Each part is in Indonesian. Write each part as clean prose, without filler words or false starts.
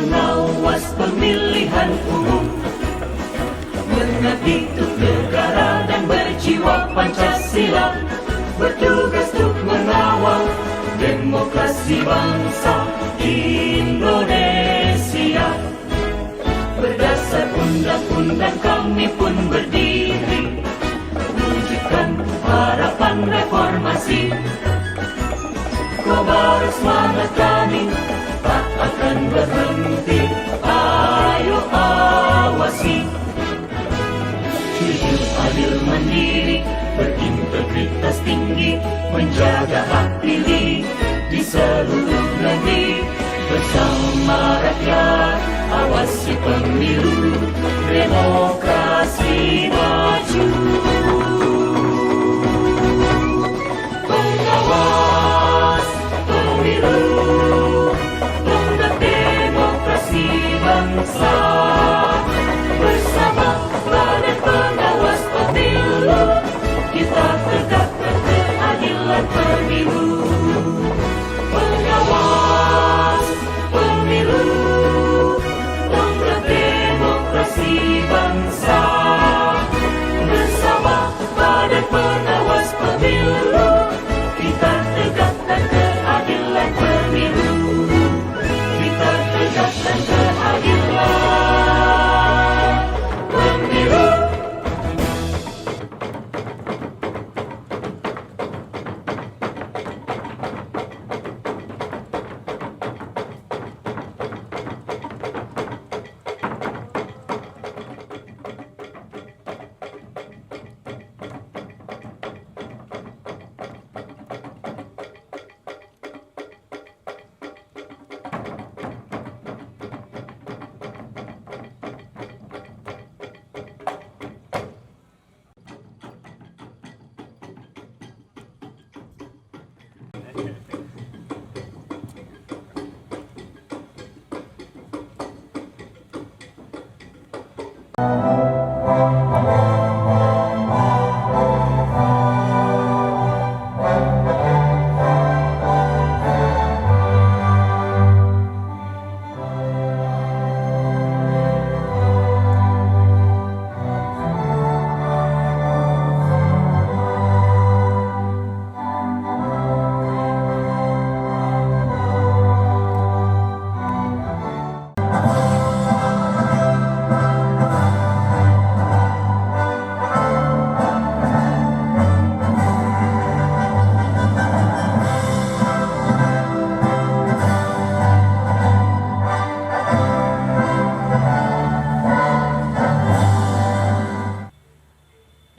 pengawas pemilihan umum, mengabdi untuk negara dan berjiwa Pancasila, bertugas untuk mengawal demokrasi bangsa Indonesia. Berdasar undang-undang kami pun berdiri, wujudkan harapan reformasi. Kobar semangat kami tak akan berhenti, ayo awasi. Jujur, adil, mandiri, berintegritas tinggi, menjaga hak pilih di seluruh negeri. Bersama rakyat, awasi pemilu, demokrasi maju. Pengawas pemilu, tonggak demokrasi bangsa. Bersama Badan Pengawas Pemilu, kita tegakkan keadilan pemilu. Pengawas pemilu, tonggak demokrasi bangsa. Bersama Badan Pengawas Pemilu, kita tegakkan keadilan pemilu. Kita tegakkan keadilan pemilu.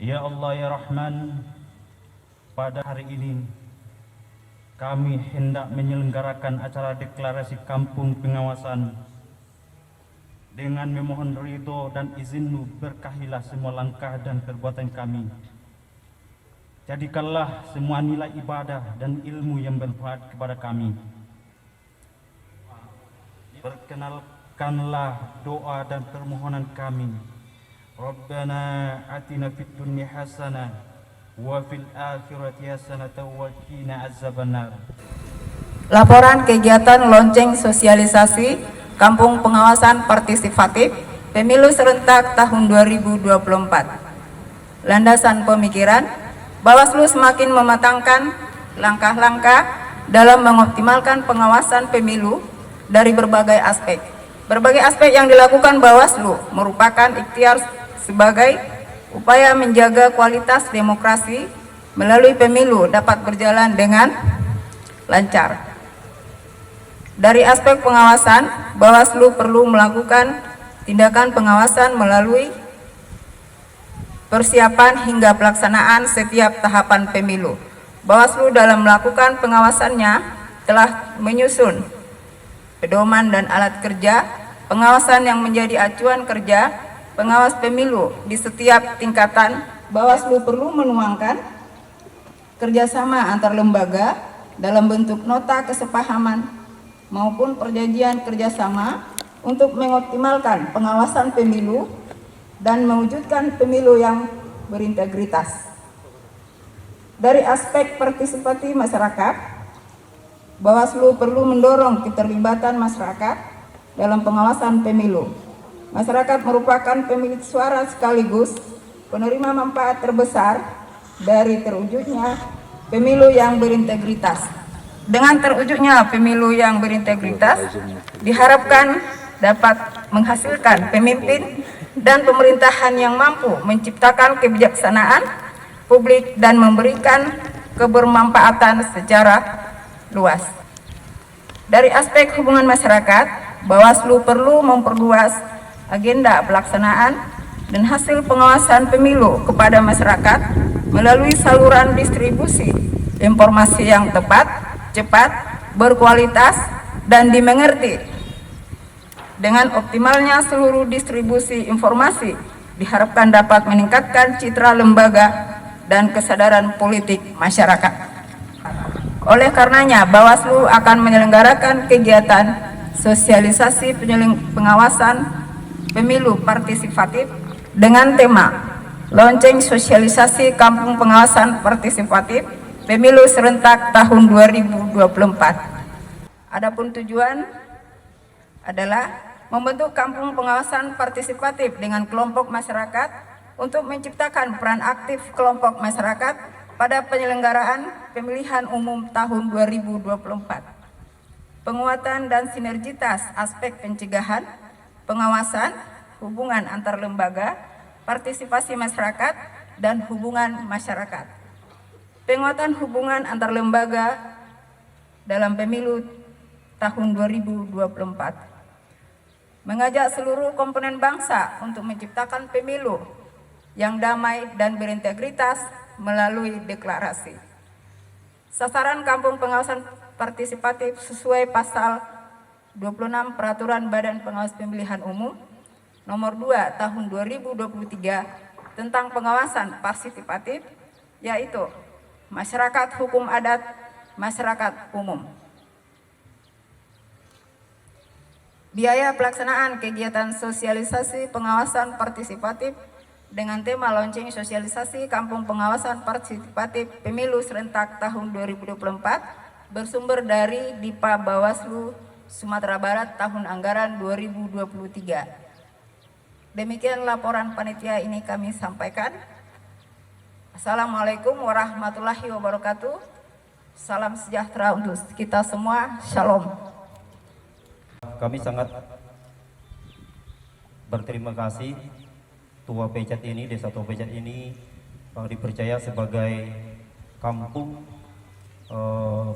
Ya Allah ya Rahman, pada hari ini kami hendak menyelenggarakan acara deklarasi kampung pengawasan. Dengan memohon ridho dan izin-Mu, berkahilah semua langkah dan perbuatan kami. Jadikanlah semua nilai ibadah dan ilmu yang bermanfaat kepada kami. Perkenalkanlah doa dan permohonan kami. Rabbana atina fid dunya hasanah wa fil akhirati hasanah wa qina azabannar. Laporan kegiatan lonceng sosialisasi Kampung Pengawasan Partisipatif Pemilu Serentak tahun 2024. Landasan pemikiran, Bawaslu semakin mematangkan langkah-langkah dalam mengoptimalkan pengawasan pemilu dari berbagai aspek. Berbagai aspek yang dilakukan Bawaslu merupakan ikhtiar sebagai upaya menjaga kualitas demokrasi melalui pemilu dapat berjalan dengan lancar. Dari aspek pengawasan, Bawaslu perlu melakukan tindakan pengawasan melalui persiapan hingga pelaksanaan setiap tahapan pemilu. Bawaslu dalam melakukan pengawasannya telah menyusun pedoman dan alat kerja pengawasan yang menjadi acuan kerja pengawas pemilu di setiap tingkatan. Bawaslu perlu menuangkan kerjasama antar lembaga dalam bentuk nota kesepahaman maupun perjanjian kerjasama untuk mengoptimalkan pengawasan pemilu dan mewujudkan pemilu yang berintegritas. Dari aspek partisipasi masyarakat, Bawaslu perlu mendorong keterlibatan masyarakat dalam pengawasan pemilu. Masyarakat merupakan pemilik suara sekaligus penerima manfaat terbesar dari terwujudnya pemilu yang berintegritas. Dengan terwujudnya pemilu yang berintegritas, diharapkan dapat menghasilkan pemimpin dan pemerintahan yang mampu menciptakan kebijaksanaan publik dan memberikan kebermanfaatan secara luas. Dari aspek hubungan masyarakat, Bawaslu perlu memperluas agenda pelaksanaan dan hasil pengawasan pemilu kepada masyarakat melalui saluran distribusi informasi yang tepat, cepat, berkualitas, dan dimengerti. Dengan optimalnya seluruh distribusi informasi diharapkan dapat meningkatkan citra lembaga dan kesadaran politik masyarakat. Oleh karenanya, Bawaslu akan menyelenggarakan kegiatan sosialisasi pengawasan pemilu partisipatif dengan tema Lonceng Sosialisasi Kampung Pengawasan Partisipatif Pemilu Serentak tahun 2024. Adapun tujuan adalah membentuk kampung pengawasan partisipatif dengan kelompok masyarakat untuk menciptakan peran aktif kelompok masyarakat pada penyelenggaraan pemilihan umum tahun 2024. Penguatan dan sinergitas aspek pencegahan, pengawasan, hubungan antar lembaga, partisipasi masyarakat, dan hubungan masyarakat. Penguatan hubungan antar lembaga dalam pemilu tahun 2024. Mengajak seluruh komponen bangsa untuk menciptakan pemilu yang damai dan berintegritas melalui deklarasi. Sasaran kampung pengawasan partisipatif sesuai pasal 26 Peraturan Badan Pengawas Pemilihan Umum nomor 2 tahun 2023 tentang pengawasan partisipatif, yaitu masyarakat hukum adat, masyarakat umum. Biaya pelaksanaan kegiatan sosialisasi pengawasan partisipatif dengan tema Lonceng Sosialisasi Kampung Pengawasan Partisipatif Pemilu Serentak tahun 2024 bersumber dari Dipa Bawaslu Sumatera Barat tahun anggaran 2023. Demikian laporan panitia ini kami sampaikan. Assalamualaikum warahmatullahi wabarakatuh. Salam sejahtera untuk kita semua. Shalom. Kami sangat berterima kasih Tua Pejat ini, Desa Tua Pejat ini dipercaya sebagai kampung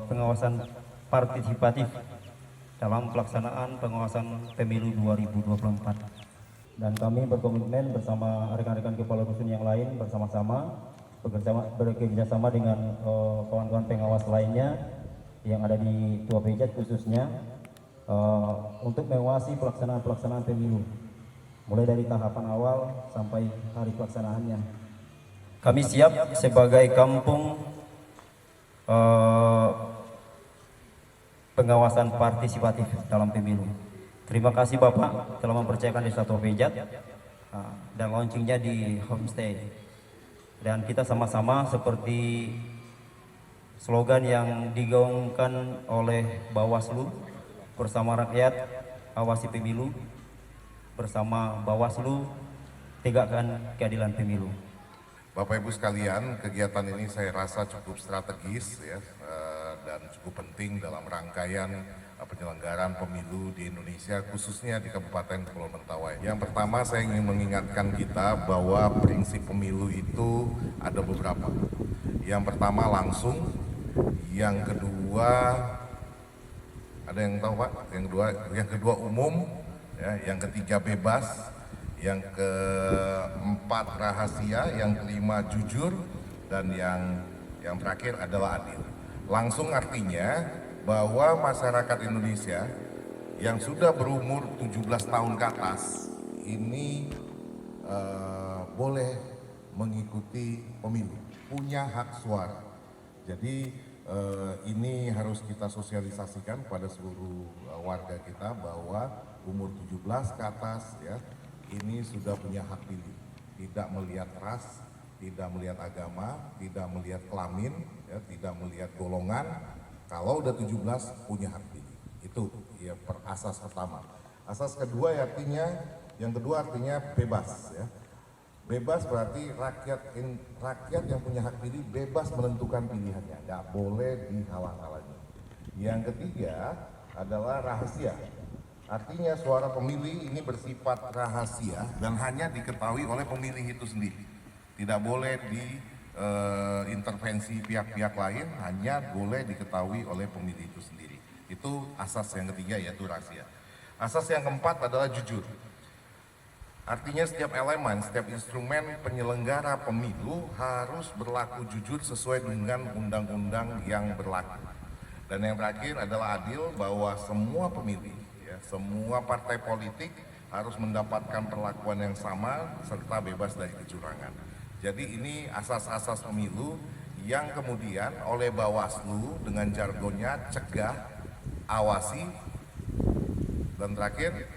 pengawasan partisipatif dalam pelaksanaan pengawasan pemilu 2024. Dan kami berkomitmen bersama rekan-rekan kepala dusun yang lain bersama-sama bekerjasama dengan kawan-kawan pengawas lainnya yang ada di Tua Pejat khususnya untuk mengawasi pelaksanaan pemilu mulai dari tahapan awal sampai hari pelaksanaannya. Kami siap sebagai kampung pengawasan partisipatif dalam pemilu. Terima kasih Bapak telah mempercayakan Desa Tua Pejat dan launchingnya di homestay. Dan kita sama-sama seperti slogan yang digaungkan oleh Bawaslu, bersama rakyat awasi pemilu, bersama Bawaslu tegakkan keadilan pemilu. Bapak Ibu sekalian, kegiatan ini saya rasa cukup strategis ya, dan cukup penting dalam rangkaian penyelenggaraan pemilu di Indonesia, khususnya di Kabupaten Kepulauan Mentawai. Yang pertama saya ingin mengingatkan kita bahwa prinsip pemilu itu ada beberapa. Yang pertama langsung, yang kedua ada yang tahu Pak? Yang kedua umum, ya, yang ketiga bebas, yang keempat rahasia, yang kelima jujur, dan yang terakhir adalah adil. Langsung artinya bahwa masyarakat Indonesia yang sudah berumur 17 tahun ke atas ini boleh mengikuti pemilu, punya hak suara. Jadi ini harus kita sosialisasikan pada seluruh warga kita bahwa umur 17 ke atas ya, ini sudah punya hak pilih, tidak melihat ras, tidak melihat agama, tidak melihat kelamin, ya, tidak melihat golongan. Kalau udah 17 punya hak pilih, itu ya asas pertama. Asas kedua yang kedua artinya bebas ya. Bebas berarti rakyat yang punya hak pilih bebas menentukan pilihannya, nggak boleh dihalang-halangi. Yang ketiga adalah rahasia. Artinya suara pemilih ini bersifat rahasia dan hanya diketahui oleh pemilih itu sendiri. Tidak boleh diintervensi pihak-pihak lain, hanya boleh diketahui oleh pemilih itu sendiri. Itu asas yang ketiga, yaitu rahasia. Asas yang keempat adalah jujur. Artinya setiap elemen, setiap instrumen penyelenggara pemilu harus berlaku jujur sesuai dengan undang-undang yang berlaku. Dan yang terakhir adalah adil, bahwa semua pemilih, ya, semua partai politik harus mendapatkan perlakuan yang sama serta bebas dari kecurangan. Jadi ini asas-asas pemilu yang kemudian oleh Bawaslu dengan jargonnya cegah, awasi, dan terakhir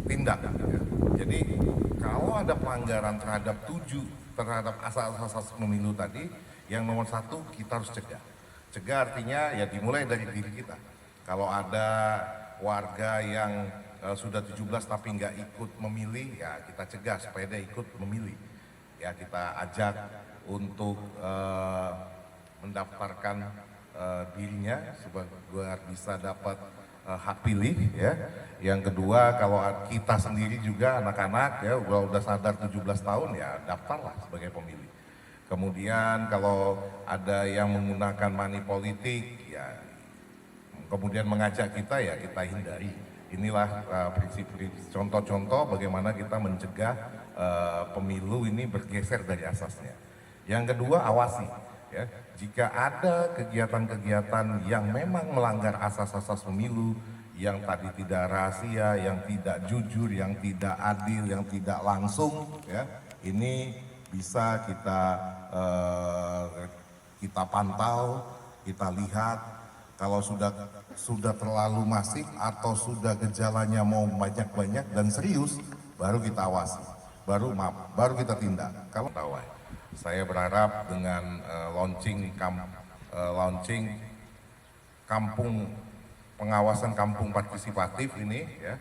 tindak. Jadi kalau ada pelanggaran terhadap asas-asas pemilu tadi, yang nomor satu kita harus cegah. Cegah artinya ya dimulai dari diri kita. Kalau ada warga yang sudah 17 tapi nggak ikut memilih, ya kita cegah supaya dia ikut memilih. Ya kita ajak untuk mendaftarkan dirinya supaya bisa dapat hak pilih ya. Yang kedua, kalau kita sendiri juga anak-anak ya udah sadar 17 tahun ya daftarlah sebagai pemilih. Kemudian kalau ada yang menggunakan money politik ya kemudian mengajak kita ya kita hindari. Inilah prinsip-prinsip contoh-contoh bagaimana kita mencegah pemilu ini bergeser dari asasnya. Yang kedua, awasi ya. Jika ada kegiatan-kegiatan yang memang melanggar asas-asas pemilu, yang tadi tidak rahasia, yang tidak jujur, yang tidak adil, yang tidak langsung, ya, ini bisa kita pantau, kita lihat. Kalau sudah terlalu masif atau sudah gejalanya mau banyak-banyak dan serius, baru kita awasi, baru kita tindak. Kalau tahu, saya berharap dengan launching pengawasan kampung partisipatif ini ya,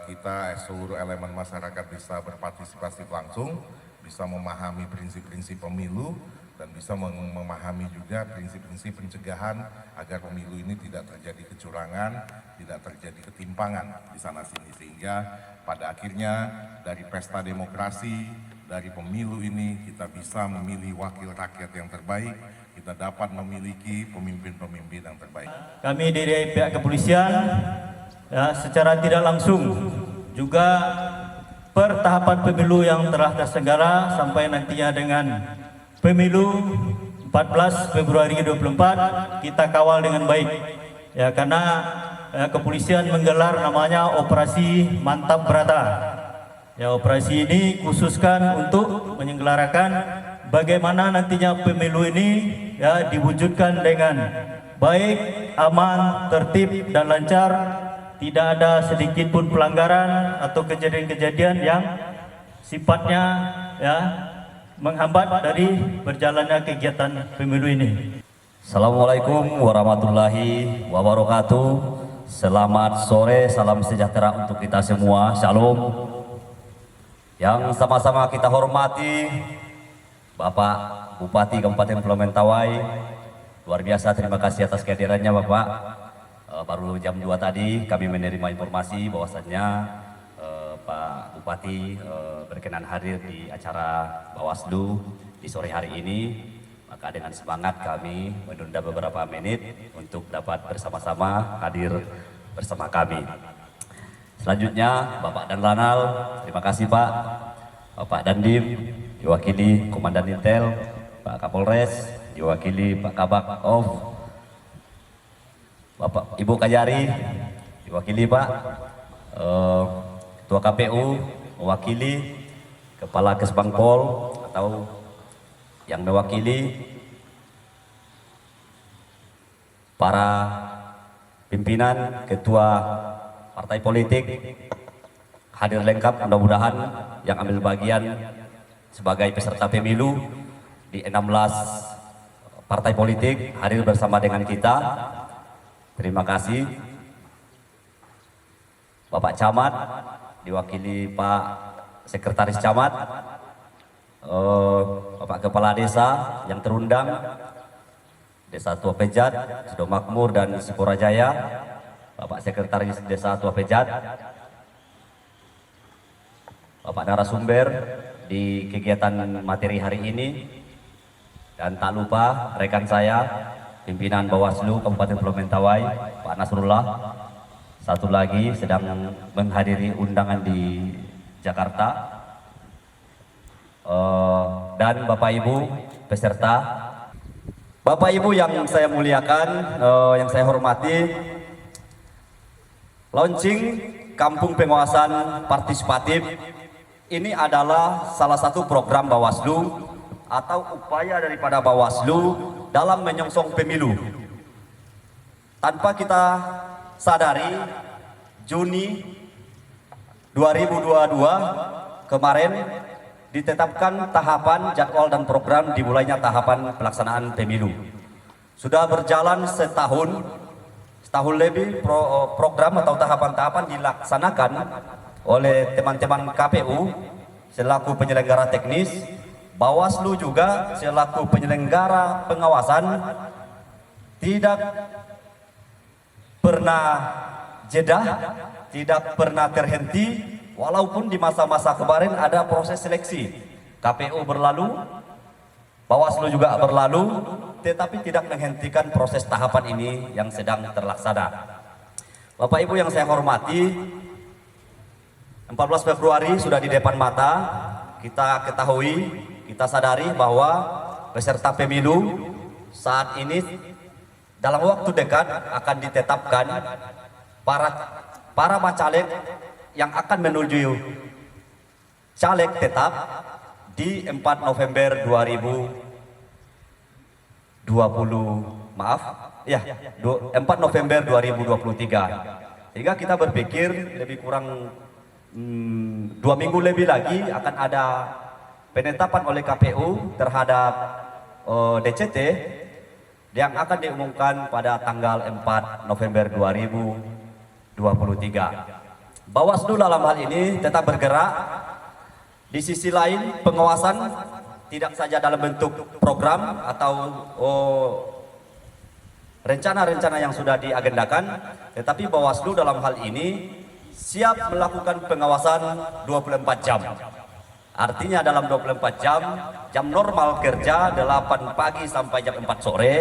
kita seluruh elemen masyarakat bisa berpartisipasi langsung, bisa memahami prinsip-prinsip pemilu dan bisa memahami juga prinsip-prinsip pencegahan agar pemilu ini tidak terjadi kecurangan, tidak terjadi ketimpangan di sana sini, sehingga pada akhirnya dari pesta demokrasi, dari pemilu ini kita bisa memilih wakil rakyat yang terbaik, kita dapat memiliki pemimpin-pemimpin yang terbaik. Kami dari pihak kepolisian ya, secara tidak langsung juga per tahapan pemilu yang telah terselenggara sampai nantinya dengan pemilu 14 Februari 2024 kita kawal dengan baik ya, karena kepolisian menggelar namanya Operasi Mantap Berata. Ya, operasi ini khususkan untuk menyelenggarakan bagaimana nantinya pemilu ini ya diwujudkan dengan baik, aman, tertib dan lancar, tidak ada sedikit pun pelanggaran atau kejadian-kejadian yang sifatnya ya menghambat dari berjalannya kegiatan pemilu ini. Assalamualaikum warahmatullahi wabarakatuh. Selamat sore, salam sejahtera untuk kita semua. Shalom. Yang sama-sama kita hormati Bapak Bupati Kabupaten Pulau Mentawai, luar biasa terima kasih atas kehadirannya Bapak. Baru jam 2 tadi kami menerima informasi bahwasannya Pak Bupati berkenan hadir di acara Bawaslu di sore hari ini. Maka dengan semangat kami menunda beberapa menit untuk dapat bersama-sama hadir bersama kami. Selanjutnya Bapak Dan Lanal, terima kasih Pak. Bapak Dandim, diwakili Komandan Intel, Pak Kapolres, diwakili Pak Kabak Of, Bapak Ibu Kajari, diwakili Pak Ketua KPU, mewakili Kepala Kesbangpol atau yang mewakili para pimpinan, ketua partai politik hadir lengkap, mudah-mudahan yang ambil bagian sebagai peserta pemilu di 16 partai politik hadir bersama dengan kita. Terima kasih. Bapak Camat, diwakili Pak Sekretaris Camat, Bapak Kepala Desa yang terundang, Desa Tua Pejat, Sido Makmur dan Siporajaya, Bapak Sekretaris Desa Tua Pejat, Bapak narasumber di kegiatan materi hari ini, dan tak lupa rekan saya, pimpinan Bawaslu Kabupaten Pulau Mentawai, Pak Nasrullah, satu lagi sedang menghadiri undangan di Jakarta, dan Bapak Ibu peserta. Bapak Ibu yang saya muliakan, yang saya hormati, launching Kampung Pengawasan Partisipatif ini adalah salah satu program Bawaslu atau upaya daripada Bawaslu dalam menyongsong pemilu. Tanpa kita sadari, Juni 2022 kemarin ditetapkan tahapan, jadwal dan program dimulainya tahapan pelaksanaan pemilu. Sudah berjalan setahun lebih program atau tahapan-tahapan dilaksanakan oleh teman-teman KPU selaku penyelenggara teknis, Bawaslu juga selaku penyelenggara pengawasan, tidak pernah jeda, tidak pernah terhenti, walaupun di masa-masa kemarin ada proses seleksi. KPU berlalu, Bawaslu juga berlalu, tetapi tidak menghentikan proses tahapan ini yang sedang terlaksana. Bapak Ibu yang saya hormati, 14 Februari sudah di depan mata, kita ketahui, kita sadari bahwa peserta pemilu saat ini dalam waktu dekat akan ditetapkan para bacalek yang akan menuju caleg tetap di 4 November 4 November 2023. Sehingga kita berpikir lebih kurang 2 minggu lebih lagi akan ada penetapan oleh KPU terhadap DCT yang akan diumumkan pada tanggal 4 November 2023. Bawaslu dalam hal ini tetap bergerak. Di sisi lain, pengawasan tidak saja dalam bentuk program atau rencana-rencana yang sudah diagendakan, tetapi Bawaslu dalam hal ini siap melakukan pengawasan 24 jam. Artinya dalam 24 jam, jam normal kerja 8 pagi sampai jam 4 sore,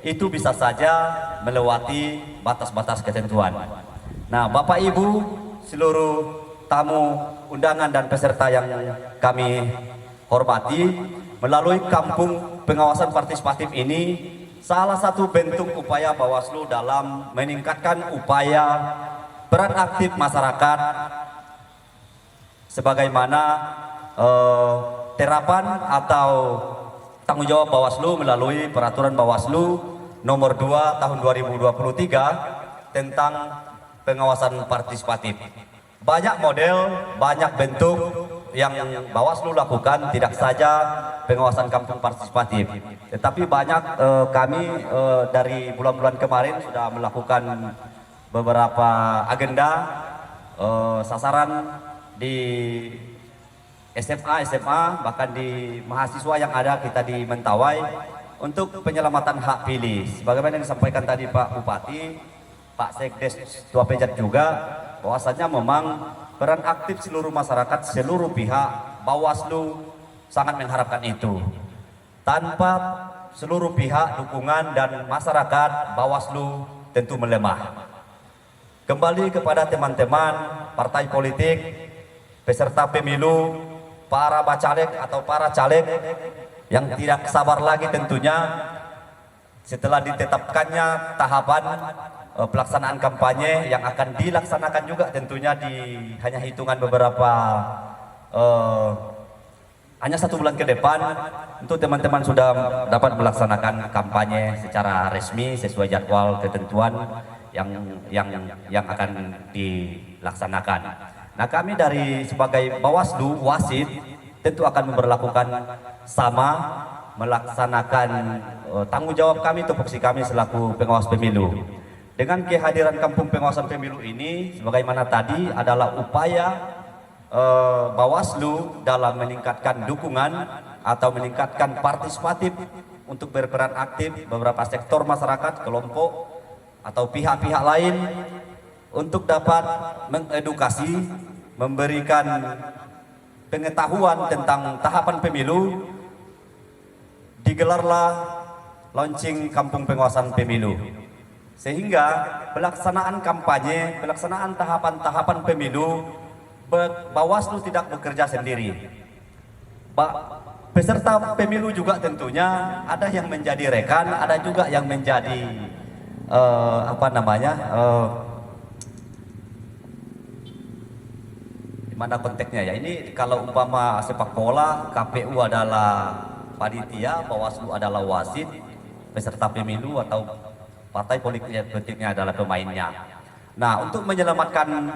itu bisa saja melewati batas-batas ketentuan. Nah, Bapak Ibu, seluruh tamu undangan dan peserta yang kami hormati, melalui Kampung Pengawasan Partisipatif ini salah satu bentuk upaya Bawaslu dalam meningkatkan upaya peran aktif masyarakat sebagaimana terapan atau tanggung jawab Bawaslu melalui peraturan Bawaslu nomor 2 tahun 2023 tentang pengawasan partisipatif. Banyak model, banyak bentuk yang Bawaslu lakukan, tidak saja pengawasan kampung partisipatif, tetapi banyak kami dari bulan-bulan kemarin sudah melakukan beberapa agenda sasaran di SMA, bahkan di mahasiswa yang ada kita di Mentawai untuk penyelamatan hak pilih. Sebagaimana yang disampaikan tadi Pak Bupati, Pak Sekdes Tua Pejat juga, bahwasanya memang peran aktif seluruh masyarakat, seluruh pihak, Bawaslu sangat mengharapkan itu. Tanpa seluruh pihak, dukungan dan masyarakat, Bawaslu tentu melemah. Kembali kepada teman-teman partai politik, peserta pemilu, para bacalek atau para caleg yang tidak sabar lagi tentunya setelah ditetapkannya tahapan pelaksanaan kampanye yang akan dilaksanakan juga tentunya di hanya hitungan beberapa hanya 1 bulan ke depan, untuk teman-teman sudah dapat melaksanakan kampanye secara resmi sesuai jadwal ketentuan yang akan dilaksanakan. Nah, kami dari sebagai Bawaslu, Wasit, tentu akan memperlakukan sama, melaksanakan tanggung jawab kami, tupoksi kami selaku pengawas pemilu. Dengan kehadiran Kampung Pengawasan Pemilu ini, sebagaimana tadi adalah upaya Bawaslu dalam meningkatkan dukungan atau meningkatkan partisipatif untuk berperan aktif beberapa sektor masyarakat, kelompok atau pihak-pihak lain untuk dapat mengedukasi, memberikan pengetahuan tentang tahapan pemilu. Digelarlah launching Kampung Pengawasan Pemilu, sehingga pelaksanaan kampanye, pelaksanaan tahapan-tahapan pemilu, Bawaslu tidak bekerja sendiri. Peserta pemilu juga tentunya ada yang menjadi rekan, ada juga yang menjadi gimana konteksnya ya. Ini kalau umpama sepak bola, KPU adalah panitia, Bawaslu adalah wasit, peserta pemilu atau partai politiknya adalah pemainnya. Nah, untuk menyelamatkan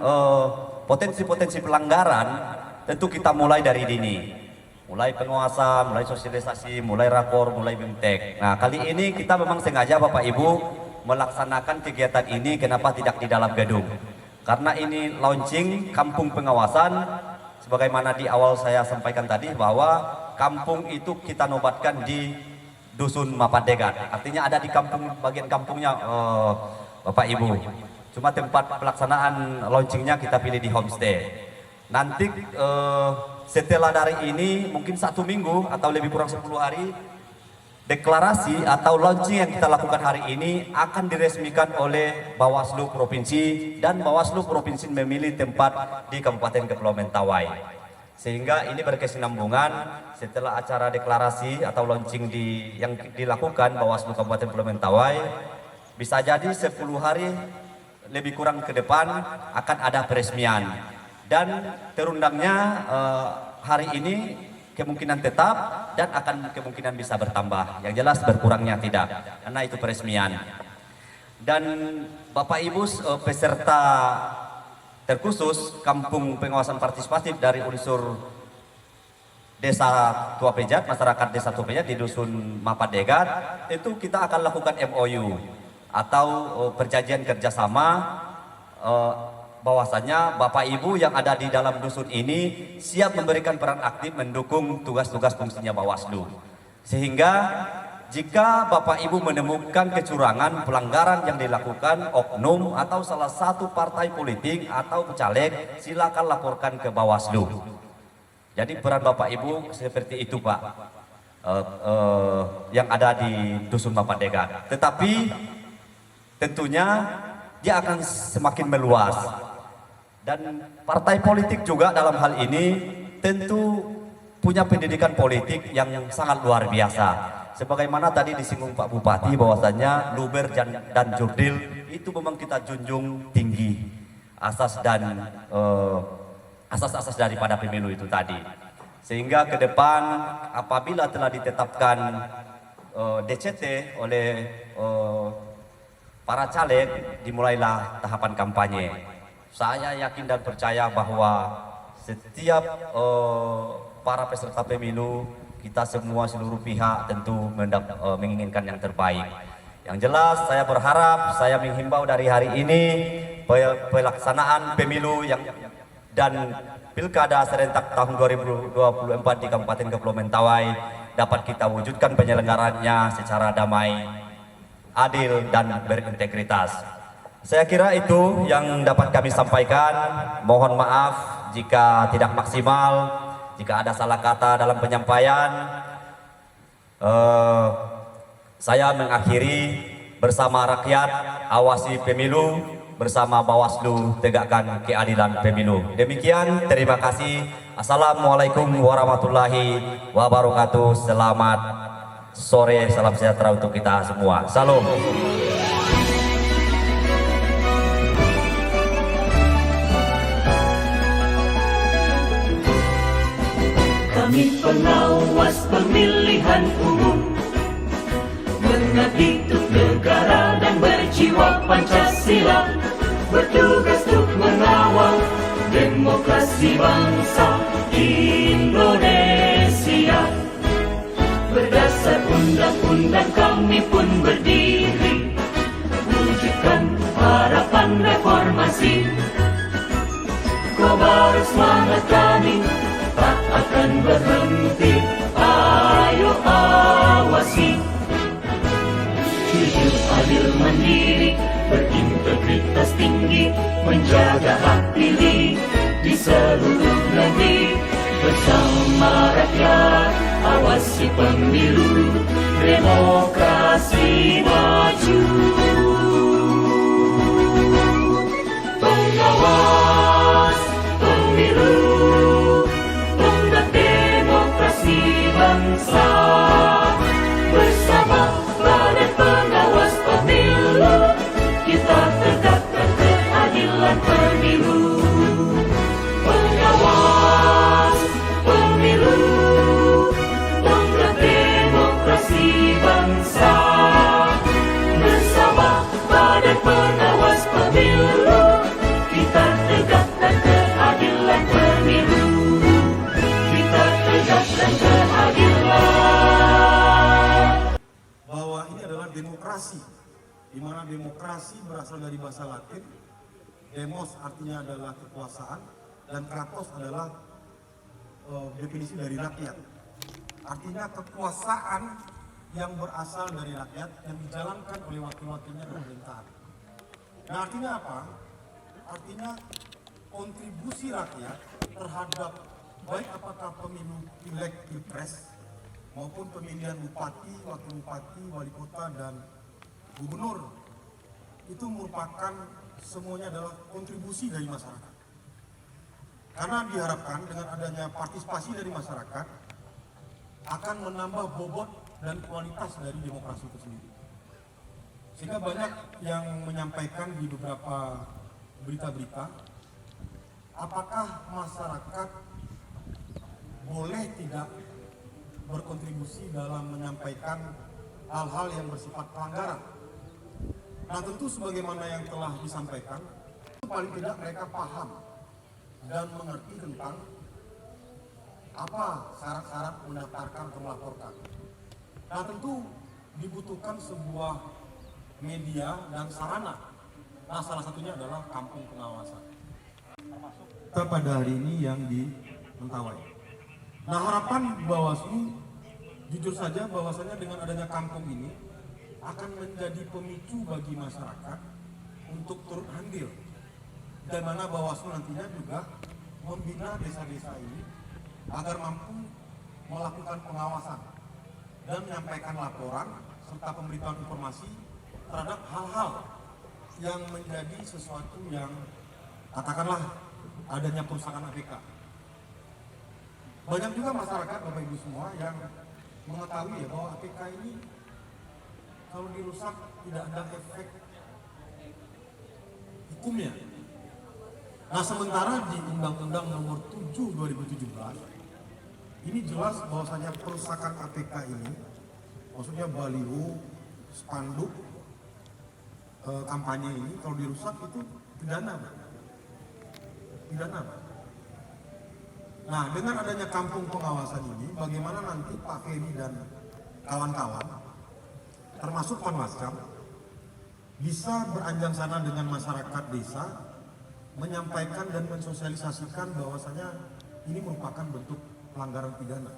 potensi-potensi pelanggaran, tentu kita mulai dari dini. Mulai pengawasan, mulai sosialisasi, mulai rakor, mulai bimtek. Nah, kali ini kita memang sengaja Bapak Ibu melaksanakan kegiatan ini, kenapa tidak di dalam gedung? Karena ini launching Kampung Pengawasan, sebagaimana di awal saya sampaikan tadi bahwa kampung itu kita nobatkan di Dusun Mapadegat. Artinya ada di kampung, bagian kampungnya Bapak Ibu. Cuma tempat pelaksanaan launchingnya kita pilih di homestay. Nanti setelah dari ini mungkin 1 minggu atau lebih kurang 10 hari, deklarasi atau launching yang kita lakukan hari ini akan diresmikan oleh Bawaslu Provinsi, dan Bawaslu Provinsi memilih tempat di Kabupaten Kepulauan Mentawai. Sehingga ini berkesinambungan setelah acara deklarasi atau launching yang dilakukan Bawaslu Kabupaten Kepulauan Mentawai, bisa jadi 10 hari lebih kurang ke depan akan ada peresmian, dan terundangnya hari ini kemungkinan tetap dan akan kemungkinan bisa bertambah, yang jelas berkurangnya tidak, karena itu peresmian. Dan Bapak Ibu peserta terkhusus Kampung Pengawasan Partisipatif dari unsur Desa Tua Pejat, masyarakat Desa Tua Pejat di Dusun Mapadegat, itu kita akan lakukan MOU atau perjanjian kerjasama, bahwasanya Bapak Ibu yang ada di dalam dusun ini siap memberikan peran aktif mendukung tugas-tugas fungsinya Bawaslu. Sehingga jika Bapak Ibu menemukan kecurangan, pelanggaran yang dilakukan oknum atau salah satu partai politik atau caleg, silakan laporkan ke Bawaslu. Jadi peran Bapak Ibu seperti itu Pak, yang ada di Dusun Mapadegat. Tetapi tentunya dia akan semakin meluas, dan partai politik juga dalam hal ini tentu punya pendidikan politik yang sangat luar biasa. Sebagaimana tadi disinggung Pak Bupati bahwasanya luber dan jurdil itu memang kita junjung tinggi asas dan asas-asas daripada pemilu itu tadi. Sehingga ke depan apabila telah ditetapkan DCT oleh para caleg, dimulailah tahapan kampanye. Saya yakin dan percaya bahwa setiap para peserta pemilu, kita semua seluruh pihak tentu menginginkan yang terbaik. Yang jelas saya berharap, saya menghimbau dari hari ini pelaksanaan pemilu dan Pilkada serentak tahun 2024 di Kabupaten Kepulauan Mentawai dapat kita wujudkan penyelenggarannya secara damai, adil dan berintegritas. Saya kira itu yang dapat kami sampaikan. Mohon maaf jika tidak maksimal, jika ada salah kata dalam penyampaian. Saya mengakhiri, bersama rakyat awasi pemilu, bersama Bawaslu tegakkan keadilan pemilu. Demikian, terima kasih. Assalamualaikum warahmatullahi wabarakatuh. Selamat sore, salam sejahtera untuk kita semua. Salam. Kami pengawas pemilihan umum, mengabdi untuk negara dan berjiwa Pancasila, bertugas untuk mengawal demokrasi bangsa Indonesia. Berdasar undang-undang kami pun berdiri, wujudkan reformasi. Kobar semangat kami tak akan berhenti, ayo awasi. Jujur, adil, mandiri, berintegritas tinggi, menjaga hak pilih di seluruh negeri. Bersama rakyat, awasi pemilu, demokrasi maju. Pengawas pemilu, tonggak demokrasi bangsa. Bersama Badan Pengawas Pemilu, kita tegakkan keadilan pemilu. Pengawas pemilu, tonggak demokrasi bangsa. Bersama Badan Pengawas Pemilu, kita tegakkan keadilan pemilu. Kita tegakkan keadilan. Bahwa ini adalah demokrasi, di mana demokrasi berasal dari bahasa Latin. Demos artinya adalah kekuasaan, dan kratos adalah definisi dari rakyat. Artinya kekuasaan yang berasal dari rakyat yang dijalankan oleh wakil-wakilnya pemerintahan. Nah, artinya apa? Artinya kontribusi rakyat terhadap baik apakah pemilu pileg, pilpres, maupun pemilihan bupati, wakil bupati, wali kota, dan gubernur, itu merupakan semuanya adalah kontribusi dari masyarakat. Karena diharapkan dengan adanya partisipasi dari masyarakat akan menambah bobot dan kualitas dari demokrasi itu sendiri. Sehingga banyak yang menyampaikan di beberapa berita-berita, apakah masyarakat boleh tidak berkontribusi dalam menyampaikan hal-hal yang bersifat pelanggaran. Nah, tentu sebagaimana yang telah disampaikan, paling tidak mereka paham dan mengerti tentang apa syarat-syarat mendaftarkan atau melaporkan. Nah, tentu dibutuhkan sebuah media dan sarana. Nah, salah satunya adalah kampung pengawasan. Kita pada hari ini yang di Mentawai. Nah, harapan Bawaslu, jujur saja bahwasanya dengan adanya kampung ini akan menjadi pemicu bagi masyarakat untuk turut andil, dan mana Bawaslu nantinya juga membina desa-desa ini agar mampu melakukan pengawasan dan menyampaikan laporan serta pemberitahuan informasi terhadap hal-hal yang menjadi sesuatu yang katakanlah adanya perusahaan APK. Banyak juga masyarakat, Bapak Ibu semua, yang mengetahui ya bahwa APK ini kalau dirusak tidak ada efek hukumnya. Nah, sementara di Undang-Undang Nomor 7 2017 ini jelas bahwasanya perusakan APK ini, maksudnya baliho, spanduk, kampanye ini kalau dirusak itu pidana. Nah, dengan adanya kampung pengawasan ini, bagaimana nanti Pak Ferry dan kawan-kawan, termasuk Panwascam, bisa beranjang sana dengan masyarakat desa, menyampaikan dan mensosialisasikan bahwasanya ini merupakan bentuk pelanggaran pidana.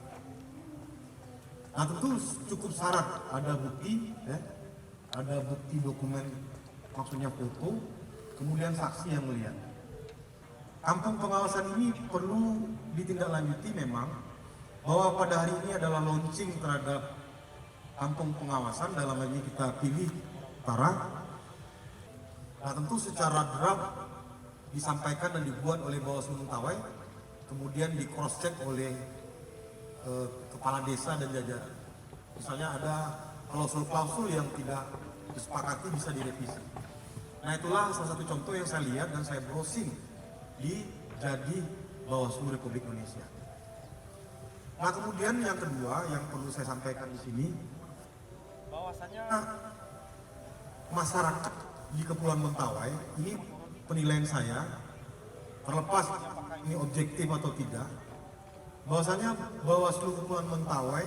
Nah, tentu cukup syarat ada bukti, ya, ada bukti dokumen, maksudnya foto, kemudian saksi yang melihat. Kampung pengawasan ini perlu ditindaklanjuti memang, bahwa pada hari ini adalah launching terhadap kampung pengawasan, dalam hal ini kita pilih Utara. Nah, tentu secara draft disampaikan dan dibuat oleh Bawaslu Mentawai, kemudian di cross check oleh kepala desa dan jajaran. Misalnya ada klausul-klausul yang tidak disepakati bisa direvisi. Nah, itulah salah satu contoh yang saya lihat dan saya browsing di Jadi Bawaslu Republik Indonesia. Nah, kemudian yang kedua yang perlu saya sampaikan di sini, bahwasanya masyarakat di Kepulauan Mentawai, ini penilaian saya, terlepas apakah ini objektif atau tidak, bahwasanya Bawaslu Kepulauan Mentawai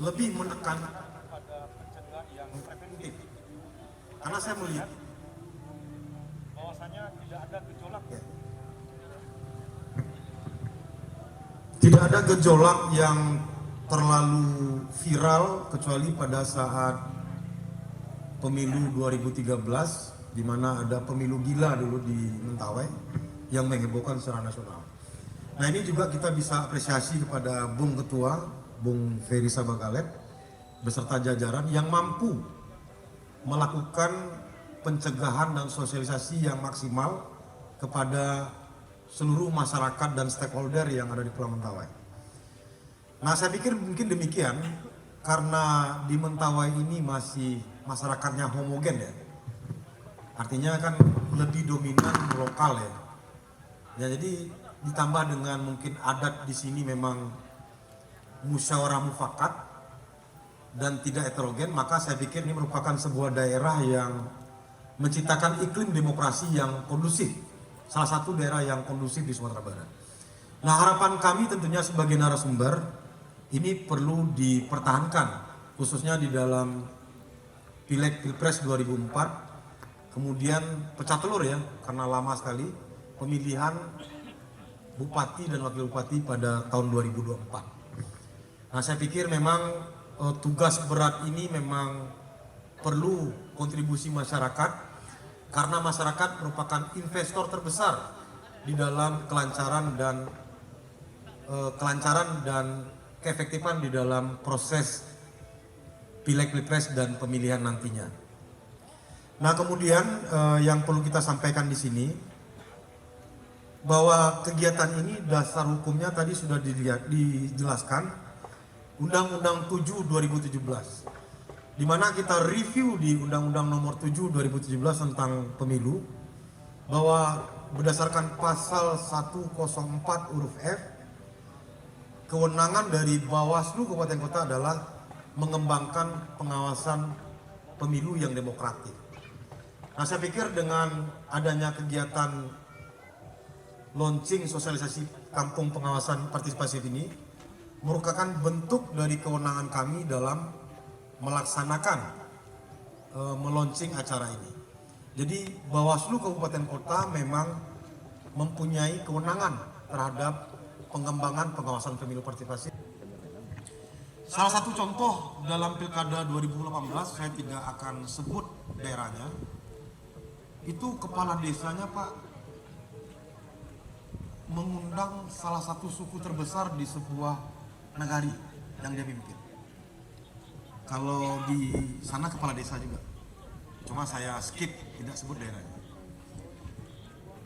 lebih menekan pada pencegahan yang preventif. Karena saya melihat Bahwasanya tidak ada gejolak. Tidak ada gejolak yang terlalu viral kecuali pada saat pemilu 2013, di mana ada pemilu gila dulu di Mentawai yang menghebohkan secara nasional. Nah, ini juga kita bisa apresiasi kepada Bung Ketua, Bung Ferry Sabagalet, beserta jajaran yang mampu melakukan pencegahan dan sosialisasi yang maksimal kepada seluruh masyarakat dan stakeholder yang ada di Pulau Mentawai. Nah, saya pikir mungkin demikian karena di Mentawai ini masih masyarakatnya homogen ya. Artinya kan lebih dominan lokal ya. Ya, jadi ditambah dengan mungkin adat di sini memang musyawarah mufakat dan tidak heterogen, maka saya pikir ini merupakan sebuah daerah yang menciptakan iklim demokrasi yang kondusif. Salah satu daerah yang kondusif di Sumatera Barat. Nah, harapan kami tentunya sebagai narasumber ini perlu dipertahankan, khususnya di dalam Pileg Pilpres 2004, kemudian pecah telur ya, karena lama sekali pemilihan Bupati dan Wakil Bupati pada tahun 2024. Nah, saya pikir memang tugas berat ini memang perlu kontribusi masyarakat, karena masyarakat merupakan investor terbesar di dalam kelancaran dan keefektifan di dalam proses Pileg Pilpres dan pemilihan nantinya. Nah, kemudian yang perlu kita sampaikan di sini bahwa kegiatan ini dasar hukumnya tadi sudah dijelaskan Undang-Undang 7 2017, di mana kita review di Undang-Undang Nomor 7 2017 tentang pemilu, bahwa berdasarkan pasal 104 huruf F, kewenangan dari Bawaslu Kabupaten Kota adalah mengembangkan pengawasan pemilu yang demokratik. Nah, saya pikir dengan adanya kegiatan launching sosialisasi kampung pengawasan partisipatif ini merupakan bentuk dari kewenangan kami dalam melaksanakan melaunching acara ini. Jadi Bawaslu Kabupaten Kota memang mempunyai kewenangan terhadap pengembangan pengawasan pemilu partisipasi. Salah satu contoh dalam Pilkada 2018, saya tidak akan sebut daerahnya, itu kepala desanya Pak mengundang salah satu suku terbesar di sebuah negari yang dia pimpin. Kalau di sana kepala desa juga, cuma saya skip, tidak sebut daerahnya.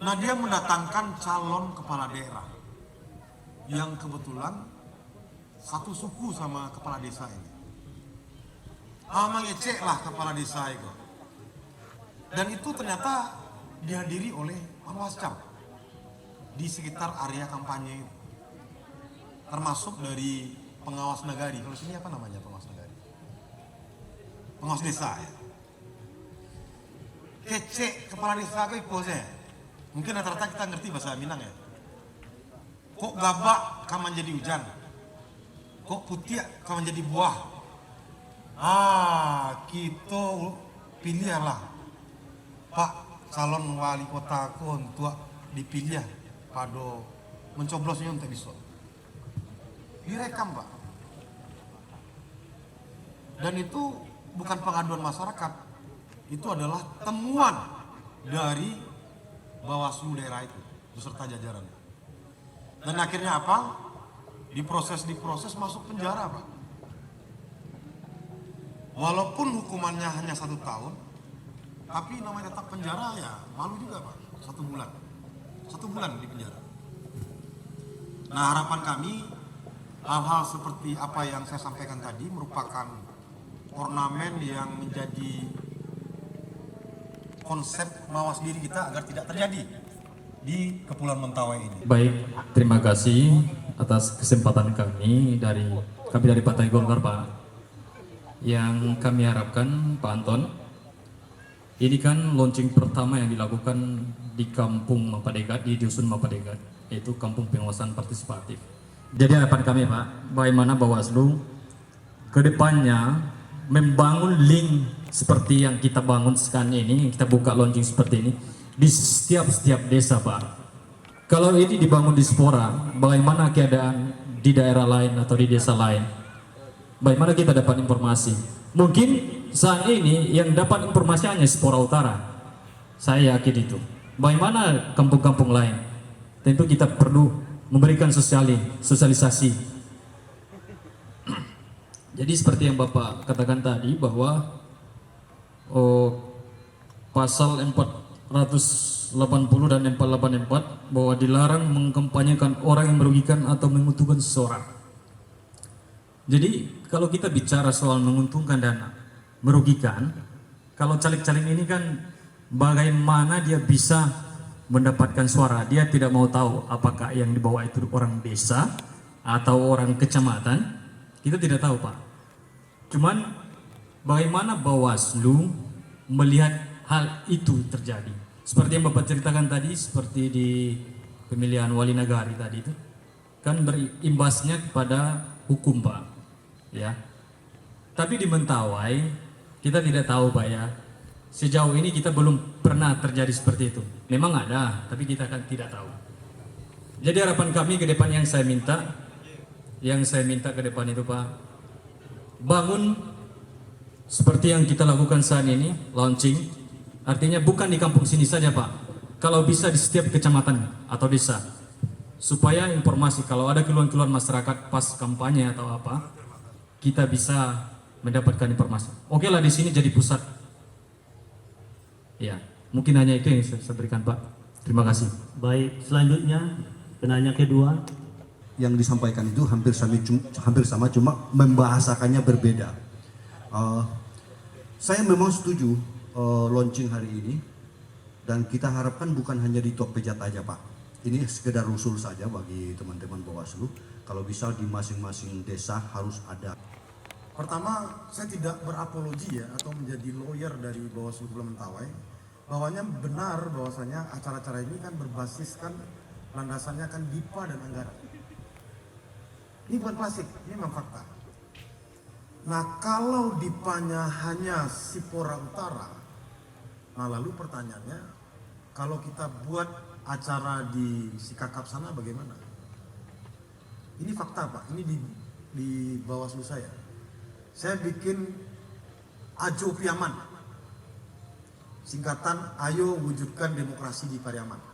Nah, dia mendatangkan calon kepala daerah yang kebetulan satu suku sama kepala desa ini. Mengecek lah kepala desa itu. Dan itu ternyata dihadiri oleh Panwascam di sekitar area kampanye itu, termasuk dari pengawas nagari. Kalau sini apa namanya pengawas nagari? Pengawas desa ya. Kecek kepala desa ke ikutnya. Mungkin rata-rata kita ngerti bahasa Minang ya. Kok gabak kaman jadi hujan? Kok putih kaman jadi buah? Kita pilih lah Pak calon wali kota aku untuk dipilih pada mencoblosnya untuk besok. Direkam Pak. Dan itu bukan pengaduan masyarakat, itu adalah temuan dari Bawaslu daerah itu beserta jajarannya. Dan akhirnya apa? Diproses masuk penjara Pak. Walaupun hukumannya hanya 1 tahun, tapi namanya tetap penjara ya, malu juga Pak. 1 bulan. 1 bulan di penjara. Nah, harapan kami hal-hal seperti apa yang saya sampaikan tadi merupakan ornamen yang menjadi konsep mawas diri kita agar tidak terjadi di Kepulauan Mentawai ini. Baik, terima kasih atas kesempatan kami dari Partai Golkar Pak. Yang kami harapkan Pak Anton, ini kan launching pertama yang dilakukan di Kampung Mapadegat, di Dusun Mapadegat, yaitu Kampung Pengawasan Partisipatif. Jadi harapan kami Pak, bagaimana Bawaslu ke depannya membangun link seperti yang kita bangun sekarang ini, kita buka launching seperti ini, di setiap desa, Pak. Kalau ini dibangun di Spora, bagaimana keadaan di daerah lain atau di desa lain? Bagaimana kita dapat informasi? Mungkin saat ini yang dapat informasi hanya Spora Utara. Saya yakin itu. Bagaimana kampung-kampung lain? Tentu kita perlu memberikan sosialisasi. Jadi seperti yang Bapak katakan tadi bahwa pasal 480 dan 484 bahwa dilarang mengkampanyekan orang yang merugikan atau menguntungkan seseorang. Jadi kalau kita bicara soal menguntungkan dan merugikan, kalau caleg-caleg ini kan bagaimana dia bisa mendapatkan suara, dia tidak mau tahu apakah yang dibawa itu orang desa atau orang kecamatan, kita tidak tahu, Pak. Cuman bagaimana Bawaslu melihat hal itu terjadi? Seperti yang Bapak ceritakan tadi, seperti di pemilihan wali nagari tadi itu, kan berimbasnya kepada hukum, Pak. Ya. Tapi di Mentawai kita tidak tahu, Pak, ya. Sejauh ini kita belum pernah terjadi seperti itu. Memang ada, tapi kita kan tidak tahu. Jadi harapan kami ke depan yang saya minta ke depan itu, Pak, bangun seperti yang kita lakukan saat ini, launching. Artinya bukan di kampung sini saja, Pak. Kalau bisa di setiap kecamatan atau desa. Supaya informasi kalau ada keluhan-keluhan masyarakat pas kampanye atau apa, kita bisa mendapatkan informasi. Oke lah, di sini jadi pusat. Ya, mungkin hanya itu yang saya berikan, Pak. Terima kasih. Baik, selanjutnya penanya kedua. Yang disampaikan itu hampir sama, cuma membahasakannya berbeda. Saya memang setuju launching hari ini, dan kita harapkan bukan hanya di Tokpejat aja, Pak. Ini sekedar usul saja bagi teman-teman Bawaslu. Kalau bisa di masing-masing desa harus ada. Pertama, saya tidak berapologi ya atau menjadi lawyer dari Bawaslu Kepulauan Mentawai. Bahwanya benar bahwasanya acara-acara ini kan berbasiskan landasannya kan DIPA dan anggaran. Ini bukan klasik, ini memang fakta. Nah, kalau DIPA-nya hanya Sipora Utara, nah lalu pertanyaannya, kalau kita buat acara di Sikakap sana bagaimana? Ini fakta, Pak, ini di Bawaslu saya. Saya bikin Ajo Piaman, singkatan Ayo Wujudkan Demokrasi di Pariaman.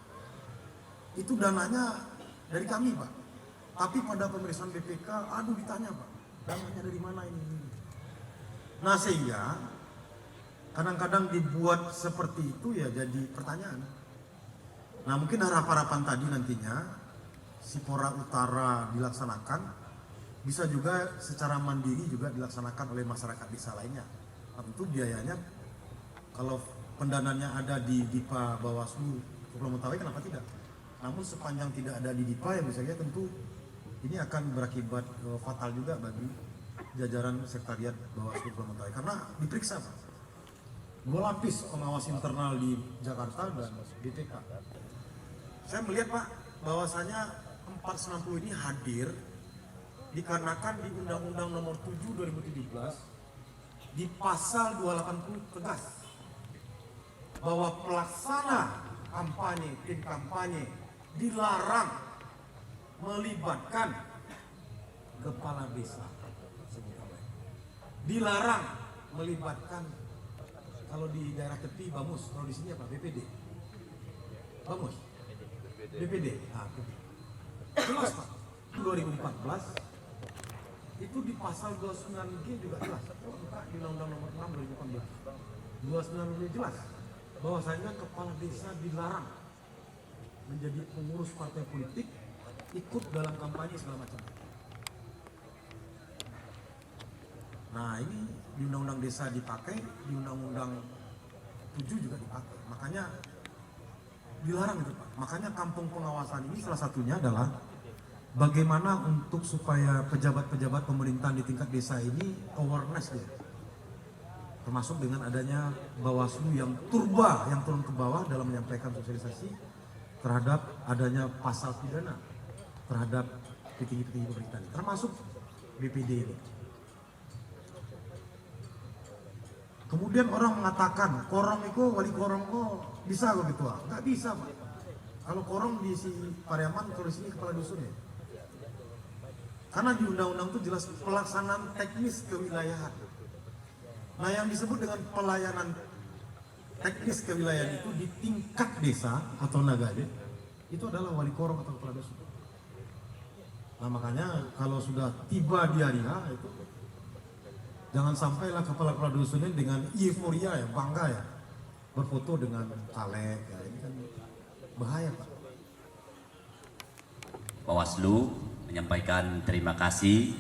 Itu dananya dari kami, Pak. Tapi pada pemeriksaan BPK, aduh ditanya, Pak, dananya dari mana ini? Nah, sehingga kadang-kadang dibuat seperti itu ya jadi pertanyaan. Nah, mungkin harapan tadi nantinya Sipora Utara dilaksanakan, bisa juga secara mandiri juga dilaksanakan oleh masyarakat desa lainnya. Nah, tentu biayanya kalau pendananya ada di DIPA Bawaslu Kepulauan Mentawai, kenapa tidak? Namun sepanjang tidak ada di DIPA, yang misalnya tentu ini akan berakibat fatal juga bagi jajaran sekretariat Bawaslu Kepulauan Mentawai, karena diperiksa, Pak. 2 lapis pengawas internal di Jakarta dan BPK. Saya melihat, Pak, bahwasanya 490 ini hadir dikarenakan di Undang-Undang Nomor 7 2017 di pasal 280 tegas bahwa pelaksana kampanye, tim kampanye dilarang melibatkan kepala desa. Dilarang melibatkan, kalau di daerah tepi Bamus, kalau di sini apa? BPD. Bamus. BPD. Nah, jelas, Pak. 2014 itu di pasal 29G juga jelas. Di Undang-Undang Nomor 6 2014. 29G jelas bahwasanya kepala desa dilarang menjadi pengurus partai politik, ikut dalam kampanye segala macam. Nah, ini di Undang-Undang Desa dipakai, di Undang-Undang 7 juga dipakai. Makanya dilarang itu, Pak. Makanya kampung pengawasan ini salah satunya adalah bagaimana untuk supaya pejabat-pejabat pemerintahan di tingkat desa ini awareness dia. Termasuk dengan adanya Bawaslu yang turba, yang turun ke bawah dalam menyampaikan sosialisasi terhadap adanya pasal pidana terhadap petinggi-petinggi pemerintahan, termasuk BPD ini. Kemudian orang mengatakan korong itu wali korong kok bisa kok gitu, nggak bisa Pak. Kalau korong di si Pariaman, kalau di sini kepala dusun ya. Karena di undang-undang itu jelas pelaksanaan teknis kewilayahan. Nah yang disebut dengan pelayanan teknis kewilayahan itu di tingkat desa atau nagade itu adalah wali korong atau kepala dusun. Nah makanya kalau sudah tiba di hari H itu jangan sampailah kepala dusun ini dengan euforia ya, bangga ya, berfoto dengan caleg ya, ini kan bahaya Pak. Bawaslu menyampaikan terima kasih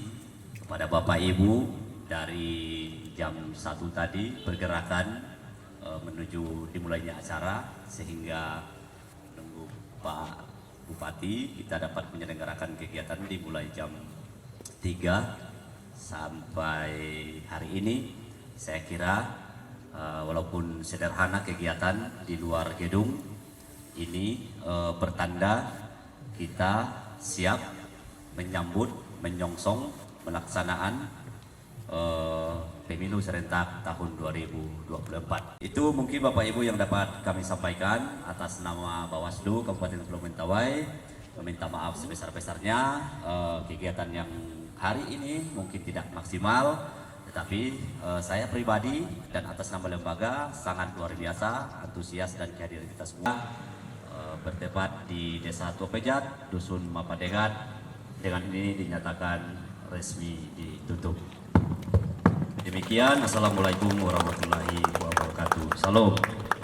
kepada Bapak Ibu dari jam 1 tadi pergerakan menuju dimulainya acara, sehingga menunggu Pak Bupati kita dapat menyelenggarakan kegiatan dimulai jam 3 sampai hari ini. Saya kira walaupun sederhana kegiatan di luar gedung ini bertanda kita siap menyambut, menyongsong pelaksanaan pemilu serentak tahun 2024. Itu mungkin Bapak Ibu yang dapat kami sampaikan atas nama Bawaslu Kabupaten Pulau Mentawai. Meminta maaf sebesar-besarnya kegiatan yang hari ini mungkin tidak maksimal, tetapi saya pribadi dan atas nama lembaga sangat luar biasa antusias dan kehadiran kita semua berdebat di Desa Tuapejat, Dusun Mapadegat. Dengan ini dinyatakan resmi ditutup. Demikian, Assalamualaikum warahmatullahi wabarakatuh. Salam.